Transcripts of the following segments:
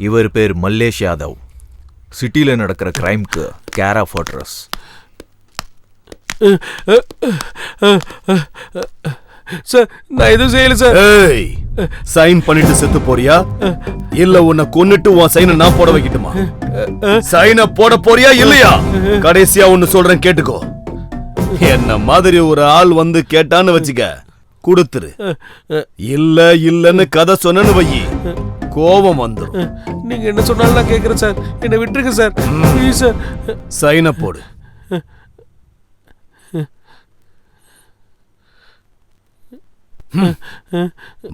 இவர் பேர் மல்லேஷ் யாதவ். சிட்டியில் நடக்கிற கிரைம்க்கு கேர் ஆஃப் அட்ரஸ். சார் நான் எதுவும் செய்யல சார். ஏய், சைன் பண்ணிட்டு செத்து போறியா இல்ல உன்னை கொன்னுட்டு உன் சைனை நான் போட வைக்கட்டுமா? சைனை போட போறியா இல்லையா? கடைசியா ஒன்னு சொல்றேன் கேட்டுக்கோ. என்ன மாதிரி ஒரு ஆள் வந்து கேட்டான்னு வச்சுக்க, கொடுத்துரு. இல்ல இல்லன்னு கதை சொன்னு வை, கோபம் வந்துடும். நீங்க என்ன சொன்னாலும் நான் கேட்கறேன் சார். என்ன விட்டுருங்க சார், ப்ளீஸ் சார். சைனை போடு.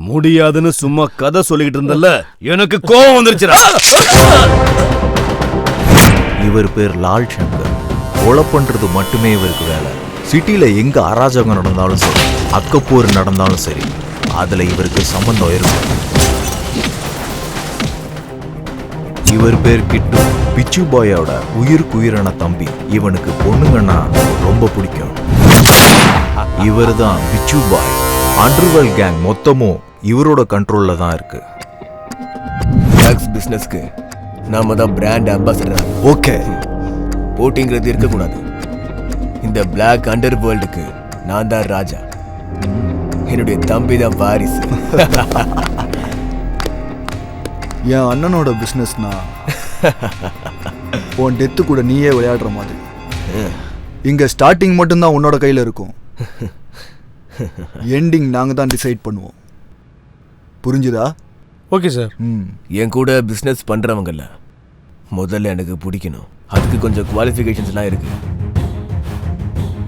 முடியாதுன்னு சும்மா கதை சொல்லிக்கிட்டு இருந்தல்ல, எனக்கு கோபம் வந்துருச்சுடா. இவர் பேர் லால் சங்கர். கொலை பண்றது மட்டுமே இவருக்கு வேலை. சிட்டியில எங்க அராஜகம் நடந்தாலும் சரி, அக்கப்போர் நடந்தாலும் சரி, அதுல இவருக்கு சம்பந்தம் இருக்கும். இவர் பேர் கிட்டு. பிச்சு பாயோட உயிருக்குயிரான தம்பி. இவனுக்கு பொண்ணுங்கன்னா ரொம்ப பிடிக்கும். இவர் தான் பிச்சு பாய். அண்டர்வேர்ல்ட் கேங் மொத்தமும் இவரோட கண்ட்ரோல்ல தான் இருக்கு. ட்ரக்ஸ் பிசினஸ்க்கு நாம தான் பிராண்ட் அம்பாசடர். ஓகே, போட்டிங்கிறது இருக்கக்கூடாது. இந்த பிளாக் அண்டர் வேர்ல்டுக்கு நான் தான் ராஜா. என்னுடைய தம்பி தான் வாரிசு. என் அண்ணனோட பிஸ்னஸ்னா உன் டெத்து கூட நீயே விளையாடுற மாதிரி. இங்க ஸ்டார்டிங் மட்டும்தான் உன்னோட கையில் இருக்கும், எண்டிங் நாங்கள் தான் டிசைட் பண்ணுவோம். புரிஞ்சுதா? Okay sir. என் கூட பிஸ்னஸ் பண்றவங்கல்ல முதல்ல எனக்கு பிடிக்கணும். அதுக்கு கொஞ்சம் குவாலிஃபிகேஷன்ஸ்லாம் இருக்கு.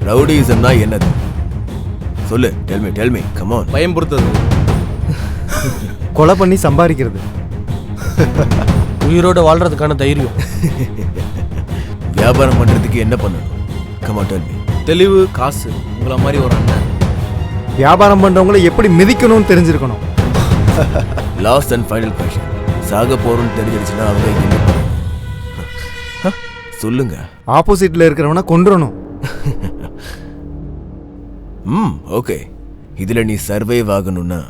ரவுடிசம்னா என்னது சொல்லு. Tell me come on. பயம்படுத்துறது, கொலை பண்ணி சம்பாதிக்கிறது, உயிரோட வாழ்றதுக்கான தைரியம். வியாபாரம் பண்றதுக்கு என்ன பண்ணணும்? Come on tell me. தெளிவு, காசு. உங்களை மாதிரி ஒரு அண்ணன். வியாபாரம் பண்றவங்களை எப்படி மிதிக்கணும்னு தெரிஞ்சிருக்கணும். Last and final question. சாக போறோம்னு தெரிஞ்சிருச்சுன்னா அவங்க என்ன பண்ணணும்? சொல்லுங்க. ஆப்போசிட்ல இருக்கிறவனை கொன்றணும். ஓகே. இதுல நீ சர்வைவ் ஆகணும்னா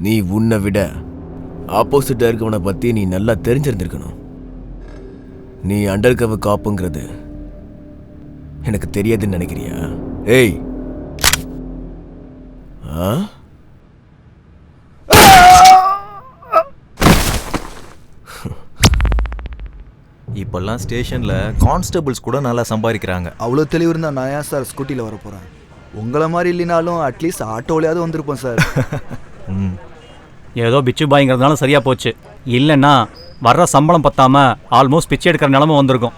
நீ உன்னை விட ஆப்போசிட்டா இருக்கவனை பத்தி நீ நல்லா தெரிஞ்சிருந்திருக்கணும். நீ அண்டர் கவர் காப்புங்கிறது எனக்கு தெரியாதுன்னு நினைக்கிறியா? ஏய், இப்பெல்லாம் ஸ்டேஷன்ல கான்ஸ்டபிள்ஸ் கூட நல்லா சம்பாதிக்கிறாங்க. அவ்வளோ தெளிவு இருந்தால் நான் ஏன் சார் ஸ்கூட்டியில் வர போகிறேன்? உங்களை மாதிரி இல்லைனாலும் அட்லீஸ்ட் ஆட்டோலையாவது வந்திருப்போம் சார். ஏதோ பிச்சு பாய்ங்கிறதுனால சரியா போச்சு. இல்லைன்னா வர்ற சம்பளம் பத்தாம ஆல்மோஸ்ட் பிச்சை எடுக்கிற நிலைமை வந்திருக்கும்.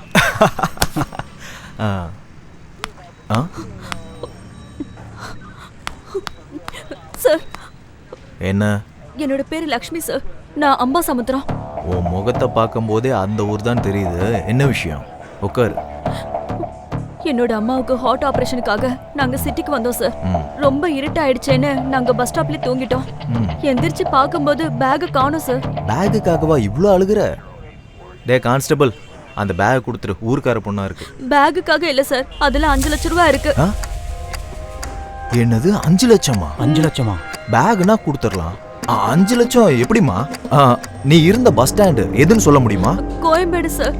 சார், என்ன? என்னோட பேரு லக்ஷ்மி சார். நான் அம்பா சமுத்திரம். உன் முகத்தை பார்க்கும் போதே அந்த ஊர் தான் தெரியுது. என்ன விஷயம்? உட்கார். என்னோட அம்மாவுக்கு ஹார்ட் ஆபரேஷனுக்காக நாங்க சிட்டிக்கு வந்தோம் சார். ரொம்ப இருட்டாயிடுச்சேன்னு நாங்க பஸ் ஸ்டாப்ல தூங்கிட்டோம். எந்திரிச்சு பார்க்கும்போது பேக் காணோம் சார். பேக்குக்காகவா இவ்வளோ அழுகுற? டே கான்ஸ்டபிள், அந்த பேக் கொடுத்துரு. ஊருக்கார பொண்ணா இருக்கு. பேக்குக்காக இல்ல சார், அதுல 5 லட்சம் ரூபாய் இருக்கு. என்னது 5 லட்சமா? 5 லட்சமா? பேக்னா கொடுத்துடலாம். 5 லட்சம் எப்படிமா? நீ இருந்த பஸ் ஸ்டாண்டு எதுன்னு சொல்ல முடியுமா? கோயம்பேடு சார்.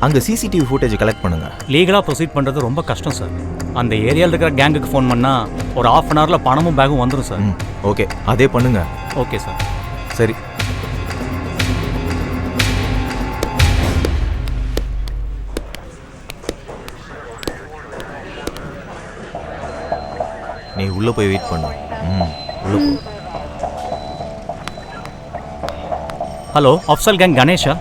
அங்க சிசிடிவி ஃபுட்டேஜ் கலெக்ட் பண்ணுங்க. லீகலா ப்ரொசீட் பண்றது ரொம்ப கஷ்டம் சார். அந்த ஏரியாவில் இருக்கிற கேங்குக்கு ஃபோன் பண்ணா ஒரு 1/2 hourல பணமும் பேகும் வந்துடும் சார். ஓகே, அதே பண்ணுங்க. Okay sir. சரி. நீ உள்ள போய் வெயிட் பண்ணு. உள்ள போ. Hello, Afzal gang Ganesha?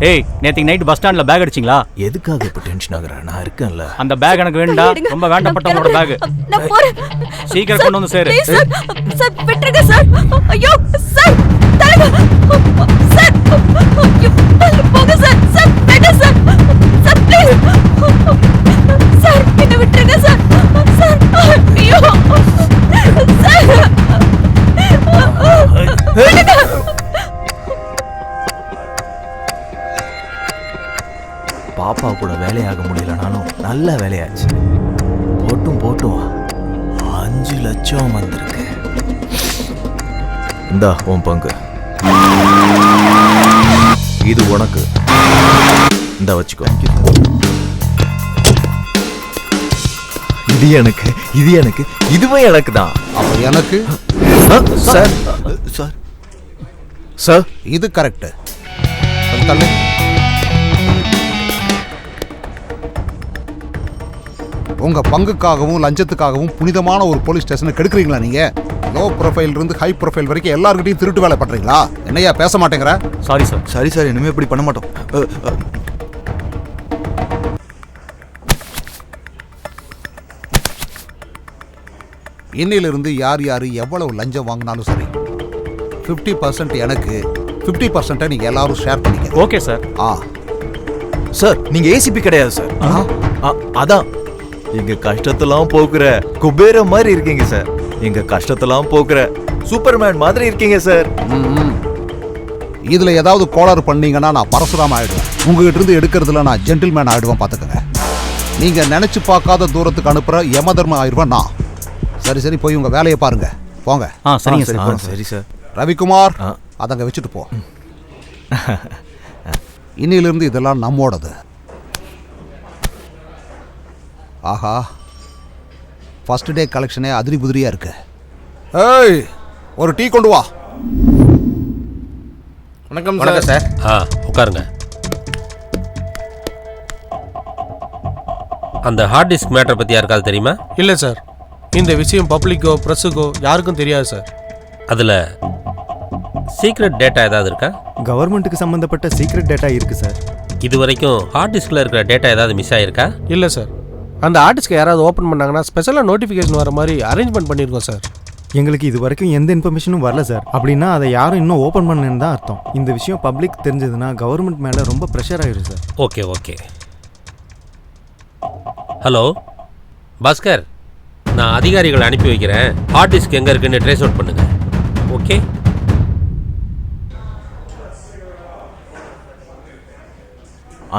ஏய், நேத்திக்கு நைட் பஸ் ஸ்டாண்ட்ல பேக் அடிச்சிங்களா? எதுக்காக இப்ப டென்ஷன் ஆகுற? நான் இருக்கேன்ல. அந்த பேக் எனக்கு வேண்டாம். ரொம்ப வேண்டப்பட்டவங்களோட பேக். நான் போறேன். சீக்கிரம் கொண்டு வந்து சேரு. சார் விட்டுருங்க சார். ஐயோ சார், தலைவா சார். போங்க சார். சார் வேண்டாம் சார். சார் ப்ளீஸ் சார், என்ன விட்டுருங்க சார். சார் ஐயோ சார். பாப்பா கூட வேலையாக முடியலனாலும் நல்ல வேலையாச்சு. போட்டும் 5 லட்சம் வந்திருக்கு. இந்தா உன் பங்கு. இது உனக்கு. இந்த வச்சுக்கோ. இது எனக்கு, இது எனக்கு, இதுவே எனக்கு தான். அப்ப எனக்கு சார் சார் சார் இது கரெக்ட். தள்ளு. உங்க பங்குக்காகவும் லஞ்சத்துக்காகவும் புனிதமான ஒரு போலீஸ் ஸ்டேஷனை கெடுக்குறீங்களா நீங்க? லோ ப்ரொஃபைல் இருந்து ஹை ப்ரொஃபைல் வரைக்கும் எல்லார்கிட்டையும் திருட்டு வேலை பண்றீங்களா? என்னையா பேச மாட்டேங்கிற? Sorry sir. சரி சார், இனிமே இப்படி பண்ண மாட்டோம். இன்னிலிருந்து யார் யார் எவ்வளவு லஞ்சம் வாங்கினாலும் சரி 50% எனக்கு, 50% நீங்க எல்லாரும் ஷேர் பண்ணிக்க. Okay sir. சார் நீங்க ஏசிபி கிடையாது சார். அதான் எங்க கஷ்டத்தெல்லாம் போக்குற குபேர மாதிரி இருக்கீங்க சார். எங்க கஷ்டத்தெல்லாம் போக்குற சூப்பர்மேன் மாதிரி இருக்கீங்க சார். இதுல ஏதாவது கோளாறு பண்ணீங்கன்னா நான் பரசுராம ஆயிடுவேன். உங்ககிட்ட இருந்து எடுக்கிறதுல நான் ஜென்டில்மேன் ஆயிடுவேன் பாத்துக்கங்க. நீங்க நினைச்சு பார்க்காத தூரத்துக்கு அனுப்புற யமதர்ம ஆயிடுவேன் நான். சரி சரி, போய் உங்க வேலையை பாருங்க, போங்க. சரிங்க சார். சரி சார். ரவிக்குமார், அதங்க வச்சுட்டு போ. இன்னிலிருந்து இதெல்லாம் நம்மோடது. ஆஹா, ஃபர்ஸ்ட் டே கலெக்ஷனே அதிரி புதிரியா இருக்கு. ஏய், ஒரு டீ கொண்டு வா. வணக்கம் சார். உட்காருங்க. அந்த ஹார்ட் டிஸ்க் மேட்டரை பற்றி யாருக்காவது தெரியுமா? இல்லை சார், இந்த விஷயம் பப்ளிக்கோ ப்ரெஸ்ஸுக்கோ யாருக்கும் தெரியாது சார். அதில் சீக்ரெட் டேட்டா ஏதாவது இருக்கா? கவர்மெண்ட்டுக்கு சம்மந்தப்பட்ட சீக்ரெட் டேட்டா இருக்குது சார். இது வரைக்கும் ஹார்ட் டிஸ்கில் இருக்கிற டேட்டா ஏதாவது மிஸ் ஆகிருக்கா? இல்லை சார், அந்த ஆர்டிஸ்க்கு யாராவது ஓப்பன் பண்ணாங்கன்னா ஸ்பெஷலாக நோட்டிஃபிகேஷன் வர மாதிரி அரேஞ்ச்மெண்ட் பண்ணியிருக்கோம் சார். எங்களுக்கு இது வரைக்கும் எந்த இன்ஃபர்மேஷனும் வரல சார். அப்படின்னா அதை யாரும் இன்னும் ஓப்பன் பண்ணலன்னு தான் அர்த்தம். இந்த விஷயம் பப்ளிக் தெரிஞ்சதுன்னா கவர்மெண்ட் மேலே ரொம்ப ப்ரெஷர் ஆகிடும் sir. Okay okay. Hello Bhaskar, நான் அதிகாரிகளை அனுப்பி வைக்கிறேன். ஹார்ட் டிஸ்க் எங்கே இருக்குன்னு ட்ரேஸ் அவுட் பண்ணுங்க. ஓகே.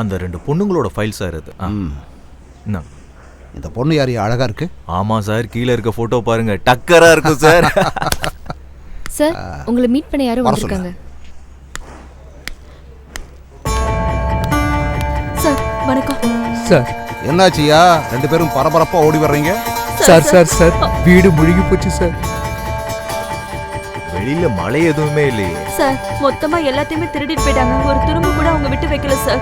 அந்த 2 பொண்ணுங்களோட ஃபைல் சார் இது. இந்த பொண்ணு யாரையும் அழகா இருக்கு. ஆமா சார், கீழே இருக்க போட்டோ பாருங்க, டக்கரா இருக்கும் சார். சார், உங்களை மீட் பண்ண யாரும் வந்திருக்காங்க. சார் வணக்கம். சார் என்னாச்சியா, 2 பேரும் பரபரப்பா ஓடி வர்றீங்க? சார் சார் சார், வீடு முழுகி போச்சு சார். வெளியில மழை எதுவுமே இல்லையே சார். மொத்தமா எல்லாத்தையுமே திருடிட்டு போயிட்டாங்க. ஒரு துரும்பு கூட அவங்க விட்டு வைக்கல சார்.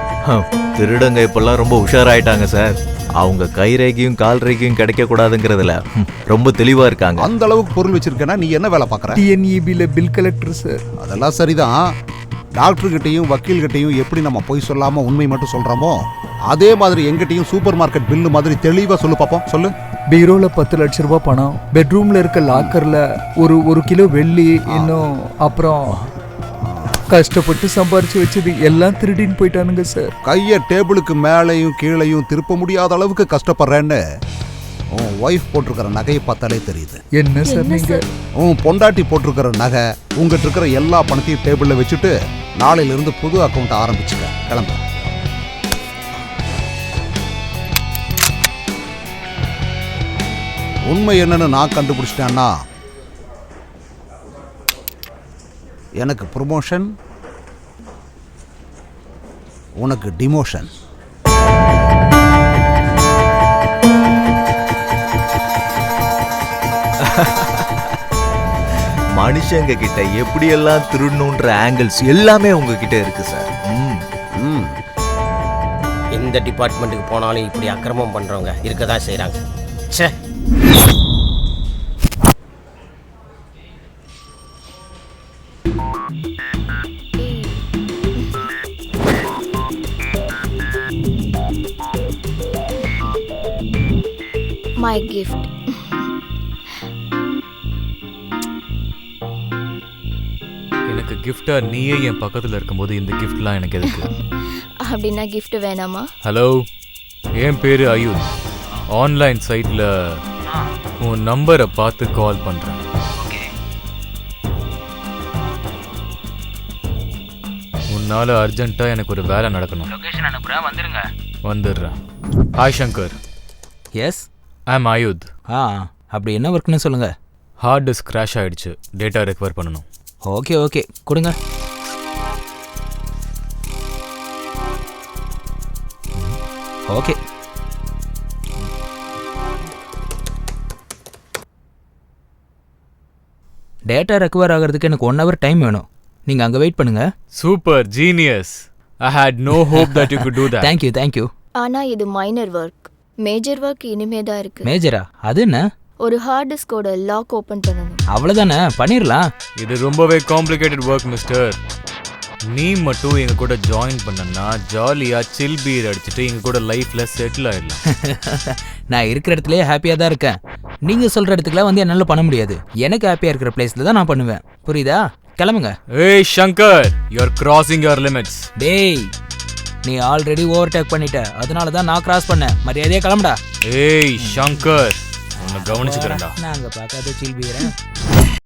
திருடங்க இப்பெல்லாம் ரொம்ப உஷாராயிட்டாங்க சார். அவங்க கை ரேகையும் கால் ரேகையும் கிடைக்க கூடாதுங்கிறதுல ரொம்ப தெளிவா இருக்காங்க. அந்த அளவுக்கு பொருள் வச்சிருக்கேன்னா நீ என்ன வேலை பார்க்கற? டிஎன்இபில பில் கலெக்டர் சார். அதெல்லாம் சரிதான். டாக்டர் கிட்டையும் வக்கீல் கிட்டையும் எப்படி நம்ம பொய் சொல்லாம உண்மை மட்டும் சொல்றோமோ அதே மாதிரி எங்கிட்டையும் சூப்பர் மார்க்கெட் பில்லு மாதிரி தெளிவா சொல்லு பாப்போம். சொல்லு. பீரோல 10 லட்சம் ரூபாய் பணம், பெட்ரூம்ல இருக்க லாக்கர்ல ஒரு கிலோ வெள்ளி, இன்னும் அப்புறம் கஷ்டப்பட்டு சம்பாரிச்சு வச்சது எல்லாம் திருடின்னு போயிட்டானுங்க சார். கையை டேபிளுக்கு மேலையும் கீழையும் திருப்ப முடியாத அளவுக்கு கஷ்டப்படுறேன்னு உன் ஒய்ஃப் போட்டிருக்கிற நகையை பார்த்தாலே தெரியுது. என்ன சார் நீங்க? உன் பொண்டாட்டி போட்டிருக்கிற நகை, உங்ககிட்ட இருக்கிற எல்லா பணத்தையும் டேபிள்ல வச்சுட்டு நாளையில இருந்து புது அக்கௌண்ட் ஆரம்பிச்சுக்க. கிளம்ப. உண்மை என்னன்னு நான் கண்டுபிடிச்சிட்டேன்னா எனக்கு ப்ரொமோஷன், உனக்கு டிமோஷன். மனுஷங்க கிட்ட எப்படியெல்லாம் திருடணுன்ற ஆங்கிள்ஸ் எல்லாமே உங்ககிட்ட இருக்கு சார். எந்த டிபார்ட்மெண்ட்டுக்கு போனாலும் இப்படி அக்கிரமம் பண்றவங்க இருக்கதான் செய்றாங்க. ச்சே. My gift. எனக்கு கிஃப்டா நீயே என் பக்கத்துல இருக்கும்போது இந்த கிஃப்ட்லாம் எனக்கு எதுக்கு? அப்படின்னா gift வேணாமா? ஹலோ, என் பேரு அயுத். ஆன்லைன் சைட்ல உன் நம்பரை பார்த்து கால் பண்றேன். உன்னால அர்ஜென்ட்டா எனக்கு ஒரு வேலை நடக்கணும். லொகேஷன் அனுப்புறேன், வந்துருங்க. வந்துடுறேன். ஹாய் சங்கர். எஸ், ஐ அம் அயுத். அப்படி என்ன ஒர்க்னு சொல்லுங்க. ஹார்ட் டிஸ்க் கிராஷ் ஆயிடுச்சு, டேட்டா ரெக்கவர் பண்ணணும். ஓகே ஓகே கொடுங்க. ஓகே. டேட்டா ரெக்கவர் ஆகிறதுக்கு எனக்கு 1 hour டைம் வேணும். நீங்கள் அங்கே வெயிட் பண்ணுங்க. Super genius. I had no hope that you could do that. Thank you thank you. ஆனா இது மைனர் ஒர்க். மேஜர் ஒர்க் இனிமே தான் இருக்கு. மேஜரா? அது என்ன? ஒரு ஹார்ட் டிஸ்கோட லாக் ஓபன் பண்ணணும். அவ்வளோதானே, பண்ணிடலாம். இது ரொம்பவே காம்ப்ளிகேட்டட் ஒர்க் மிஸ்டர். நீ மட்டும் எங்க கூட ஜாயின் பண்ணனா ஜாலியா சில் பீர் அடிச்சுட்டு எங்க கூட லைஃப்ல செட்டில் ஆயிடலாம். நான் இருக்கிற இடத்துலயே ஹாப்பியாக தான் இருக்கேன். நீங்கள் சொல்கிற இடத்துக்குலாம் வந்து என்னால் பண்ண முடியாது. எனக்கு ஹாப்பியாக இருக்கிற பிளேஸில் தான் நான் பண்ணுவேன். புரியுதா? கிளம்புங்க. ஏய் Shankar, you are crossing your limits. டேய், நீ ஆல்ரெடி ஓவர்டேக் பண்ணிட்ட, அதனால தான் நான் கிராஸ் பண்ணேன். மரியாதையாக கிளம்புடா. ஏய் சங்கர், உன்னை கவனிச்சுக்கிறேன்டா. நாங்கள் பார்க்காத சில் பீரேன்.